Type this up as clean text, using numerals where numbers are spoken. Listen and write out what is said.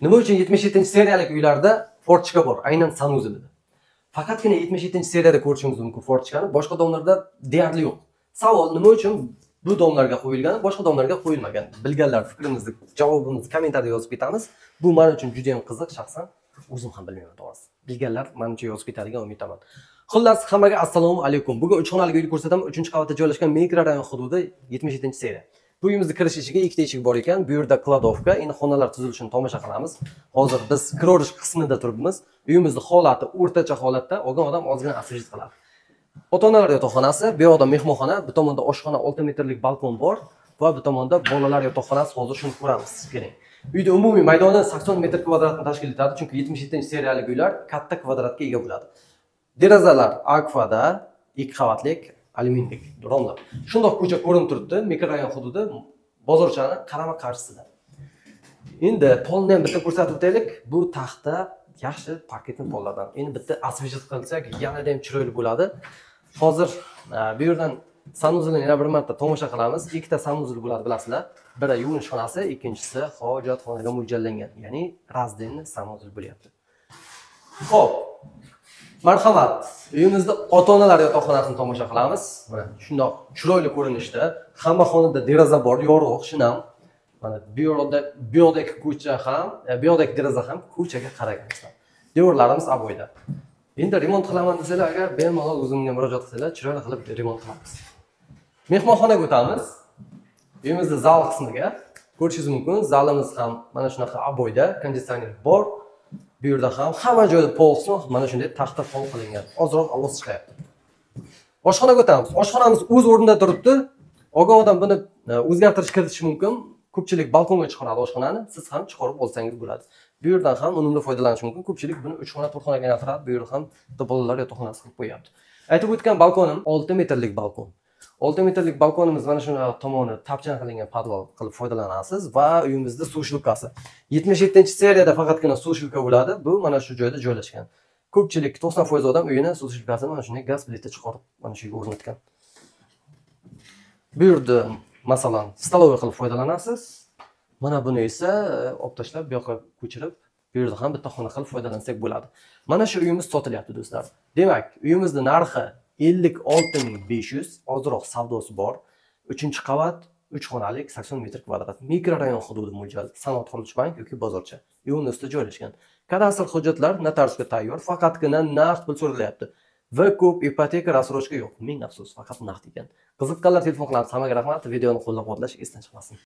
Nima uchun 77-seriyalik uylarda fortchka bor, aynan sanuzilida. Faqatgina 77-seriyada ko'rishingiz mumkin fortchkani, boshqa domlarda deyarli yo'q. Savol nima uchun bu domlarga qo'yilgan, boshqa domlarga qo'yilmagan? Bilganlar fikrimizni, javobimizni kommentariyada yozib ketamiz. Bu men uchun juda ham qiziq, shaxsan o'zim ham bilmayman to'g'risi. Bilganlar menimcha yozib ketadigan umidaman. Xullas, hammaga assalomu alaykum. Bugun 3 xonali uyni ko'rsataman. 3-qavatda joylashgan mikrorayon hududi 77-seriya. Bu uyimizda kirish eshigiga ikkita eshik bor ekan. Bu yerda kladovka, endi xonalar tuzilishini tomosha qilamiz. Hozir biz kirorish qismida turibmiz. Uyimizning holati o'rtacha holatda, olgan odam ozgina asijit qiladi. Ota-onalar yotoqxonasi, bu yoqda mehmonxona, bu tomonda oshxona, 6 metrlik balkon bor va bu tomonda bolalar yotoqxonasi. Hozir shuni ko'ramiz. Keling. Uyda umumiy maydoni 80 metr kvadratni tashkil etadi, chunki 77-seriyalik uylar katta kvadratga ega bo'ladi. Derazalar akvada, 2 qavatlik alyuminiylik romlar. Shundoq ko'cha ko'rinib turibdi, mikrorayon hududi bozorchani qarama-qarshisida. Endi polni ham bitta ko'rsatib o'taylik. Bu taxta yaxshi parketli pollardan. Endi bitta asvejit qilsak, yanada ham chiroyli bo'ladi. Hozir bu yerdan sanuzilni yana bir marta tomosha qilamiz. Ikkita sanuzil bo'ladi, bilasizlar. Biri yuvinish xonasi, ikkinchisi hojatxonaga mo'ljallangan, ya'ni razdelni sanuzil bo'lyapti. Xo'p. Marhamat, uyimizda ota-onalar yotoqxonasini tomosha qilamiz. Mana shundoq chiroyli ko'rinishda, hamma xonada deraza bor, yorug', shinam. Mana bu yoqdagi ko'cha ham, bu yoqdagi deraza ham ko'chaga qaragan. Devorlarimiz aboyda. Endi remont qilaman desanglar, agar bemalol o'zimga murojaat qilsanglar, chiroyli qilib remont qilamiz. Mehmonxonaga o'tamiz. Uyimizda zal qismiga ko'rishingiz mumkin. Zalimiz ham mana shunaqa aboyda, konditsioner bor. Bu yerda ham hamma joyda polsni mana shunday taxta pol qilingan. Ozroq ovoz chiqyapti. Oshxonaga o'tamiz. Oshxonamiz o'z o'rnida turibdi. Olgan odam buni o'zgartirish kiritishi mumkin. Ko'pchilik balkonga chiqaradi oshxonani, siz ham chiqarib olsangiz bo'ladi. Bu yerdan ham unumli foydalanish mumkin. Ko'pchilik buni 3 xona, 4 xonaga aylantiradi. Bu yerda ham bolalar yotoqxonasi qilib qo'yapti. Aytib o'tgan balkonim 6 metrlik balkon. 6 metrlik balkonimiz mana shuna tomoni tapchan qilingan podval qilib foydalanasiz va uyimizda suv shilkasi. 77-seriyada faqatgina suv shilka bo'ladi. Bu mana shu joyda joylashgan. Ko'pchilik 90% odam uyini suv shilkasini mana shunday gaz plita chiqarib mana shu yerga o'rnatgan. Bu yerda masalan, stolovoy qilib foydalanasiz. Mana buni esa olib tashlab, bu yoqqa ko'chirib, bu yerda ham bitta xona qilib foydalansak bo'ladi. Mana shu uyimiz sotilyapti do'stlar. Demak, uyimizning narxi 56.500, ozroq savdosi bor. 3-qavat, 3 xonalik, 80 metr kvadrat. Mikrorayon hududi mo'ljal, Sanoat qurilish bank yoki bozorcha. Yo'lning ustida joylashgan. Kadastr hujjatlar notariusga tayyor, faqatgina naqd pul so'ralyapti. Va ko'p ipoteka rassrochka yo'q. Ming afsus, faqat naqd ekan. Qiziqqanlar telefon qilamiz. Hammaga rahmat. Videoni qo'llab-quvvatlash esdan chiqmasin.